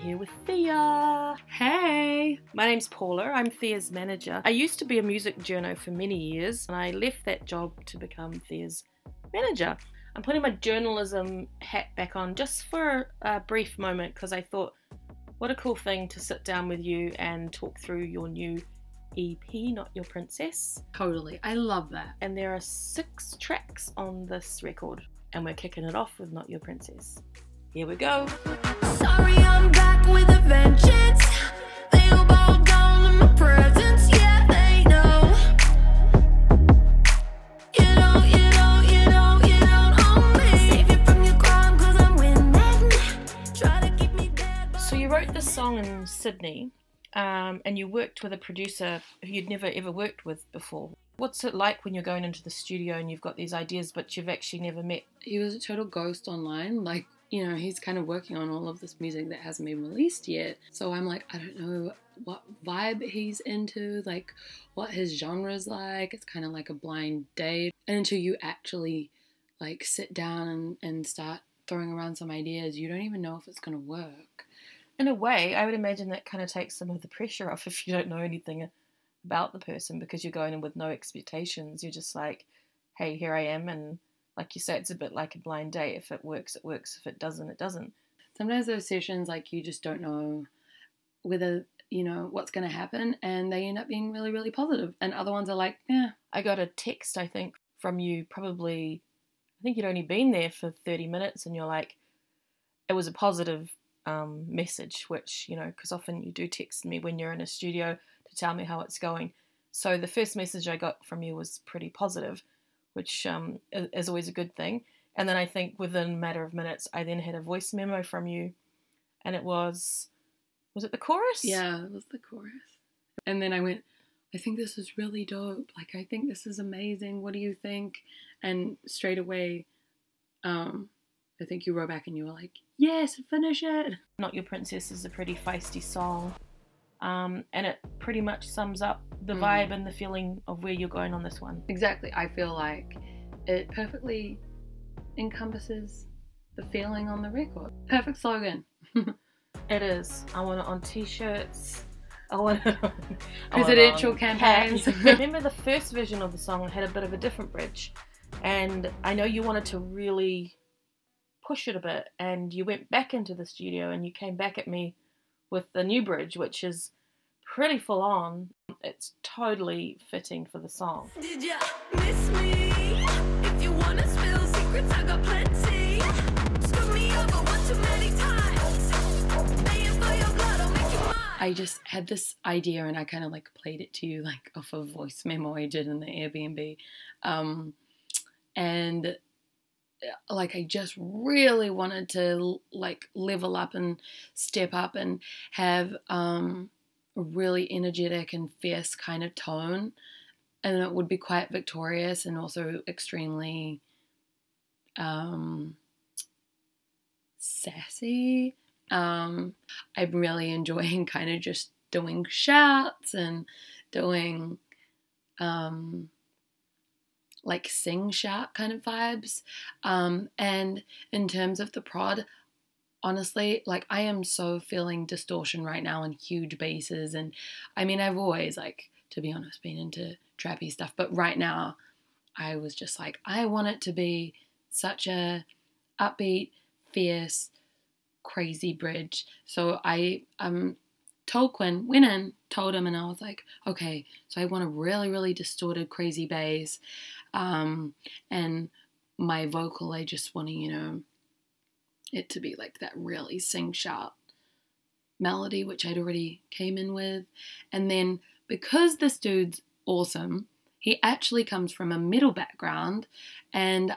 here with Theia. Hey! My name's Paula, I'm Theia's manager. I used to be a music journo for many years and I left that job to become Theia's manager. I'm putting my journalism hat back on just for a brief moment because I thought, what a cool thing to sit down with you and talk through your new EP, Not Your Princess. Totally, I love that. And there are 6 tracks on this record and we're kicking it off with Not Your Princess. Here we go. Sorry, I'm back with a vengeance. They'll bow down in my presence. Yeah, they know. You don't own me. Save you from your crime, cause I'm winning. Try to keep me dead. So you wrote this song in Sydney, and you worked with a producer who you'd never ever worked with before. What's it like when you're going into the studio and you've got these ideas but you've actually never met? He was a total ghost online, like, you know, he's kind of working on all of this music that hasn't been released yet. So I'm like, I don't know what vibe he's into, like what his genre's like. It's kind of like a blind date. And until you actually like sit down and start throwing around some ideas, you don't even know if it's going to work. In a way, I would imagine that kind of takes some of the pressure off if you don't know anything about the person because you're going in with no expectations. You're just like, hey, here I am, and like you say, it's a bit like a blind date. If it works, it works. If it doesn't, it doesn't. Sometimes those sessions, like, you just don't know whether, you know, what's going to happen, and they end up being really, really positive. And other ones are like, yeah. I got a text, I think, from you probably, I think you'd only been there for 30 minutes, and you're like, it was a positive message, which, you know, because often you do text me when you're in a studio to tell me how it's going. So the first message I got from you was pretty positive, which is always a good thing. And then I think within a matter of minutes, I then had a voice memo from you, and it was it the chorus? Yeah, it was the chorus. And then I went, I think this is really dope. Like, I think this is amazing. What do you think? And straight away, I think you wrote back and you were like, yes, finish it. Not Your Princess is a pretty feisty song. And it pretty much sums up the vibe and the feeling of where you're going on this one. Exactly. I feel like it perfectly encompasses the feeling on the record. Perfect slogan. It is. I want it on t-shirts. I want it on presidential campaigns. Remember the first version of the song had a bit of a different bridge, and I know you wanted to really push it a bit, and you went back into the studio and you came back at me with the new bridge, which is pretty full on. It's totally fitting for the song. Did ya miss me? If you wanna spill secrets, I got plenty. Screw me over one too many times. Paying for your blood, I'll make you mine. I just had this idea and I kind of like played it to you like off a voice memo I did in the Airbnb. And like I just really wanted to like level up and step up and have a really energetic and fierce kind of tone, and it would be quite victorious and also extremely sassy. I'm really enjoying kind of just doing shouts and doing like sing shout kind of vibes. And in terms of the prod, honestly, like I am so feeling distortion right now and huge basses. And I mean, I've always, like, to be honest, been into trappy stuff, but right now I was just like, I want it to be such a upbeat, fierce, crazy bridge. So I told Quinn, went in, told him, and I was like, okay, so I want a really, really distorted, crazy bass. And my vocal, I just want to, you know, it to be like that really sing shout melody, which I'd already came in with. And then because this dude's awesome, he actually comes from a metal background, and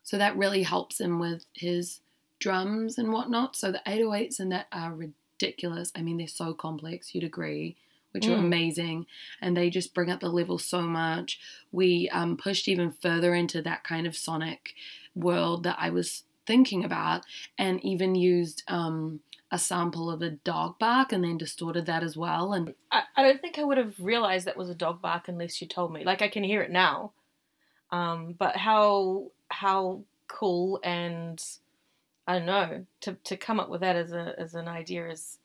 so that really helps him with his drums and whatnot. So the 808s and that are ridiculous. I mean, they're so complex, you'd agree, which are amazing, and they just bring up the level so much. We pushed even further into that kind of sonic world that I was thinking about, and even used a sample of a dog bark and then distorted that as well. And I don't think I would have realised that was a dog bark unless you told me. Like, I can hear it now, but how cool and I don't know, to come up with that as an idea is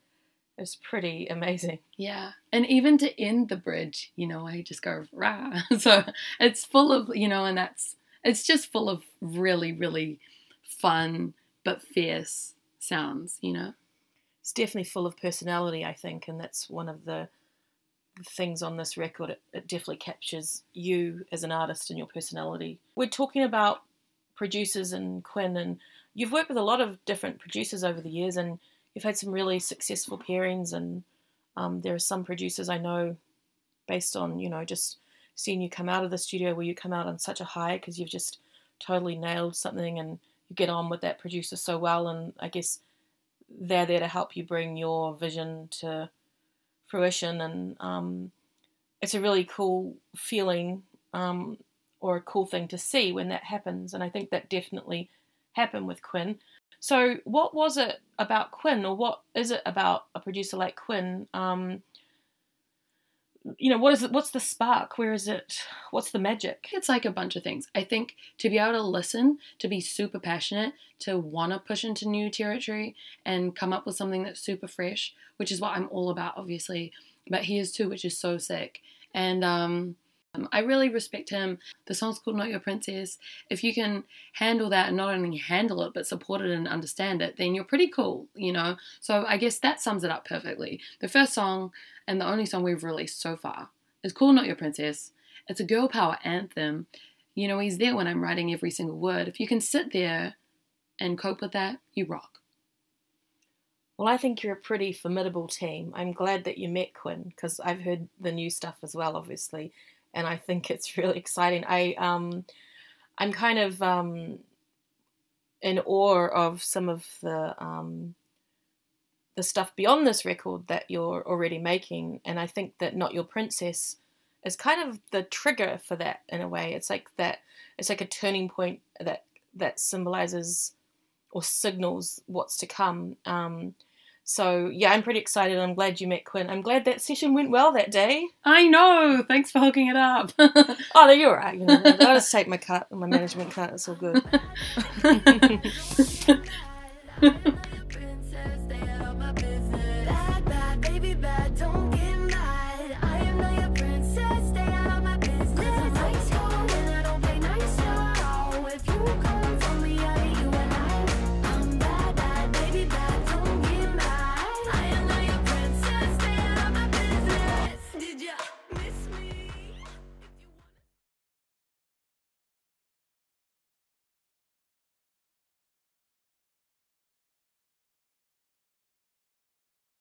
pretty amazing. Yeah. And even to end the bridge, you know, I just go, rah. So it's full of, you know, and it's just full of really, really fun but fierce sounds, you know. It's definitely full of personality, I think, and that's one of the things on this record. It definitely captures you as an artist and your personality. We're talking about producers and Quinn, and you've worked with a lot of different producers over the years, and you've had some really successful pairings, and there are some producers I know, based on, you know, just seeing you come out of the studio where you come out on such a high because you've just totally nailed something and you get on with that producer so well, and I guess they're there to help you bring your vision to fruition, and it's a really cool feeling, or a cool thing to see when that happens, and I think that definitely happened with Quinn. So what was it about Quinn, or what is it about a producer like Quinn? You know, what is it? What's the spark? Where is it? What's the magic? It's like a bunch of things. I think to be able to listen, to be super passionate, to want to push into new territory and come up with something that's super fresh, which is what I'm all about, obviously. But he is too, which is so sick. And I really respect him. The song's called Not Your Princess. If you can handle that and not only handle it, but support it and understand it, then you're pretty cool, you know? So I guess that sums it up perfectly. The first song, and the only song we've released so far, is called Not Your Princess. It's a girl power anthem. You know, he's there when I'm writing every single word. If you can sit there and cope with that, you rock. Well, I think you're a pretty formidable team. I'm glad that you met Quinn, because I've heard the new stuff as well, obviously, and I think it's really exciting. I'm kind of in awe of some of the stuff beyond this record that you're already making, and I think that Not Your Princess is kind of the trigger for that in a way. It's like that. It's like a turning point that symbolizes or signals what's to come. So yeah, I'm pretty excited. I'm glad you met Quinn. I'm glad that session went well that day. I know. Thanks for hooking it up. Oh, no, you're right. You know, I'll just take my cut, my management cut. It's all good.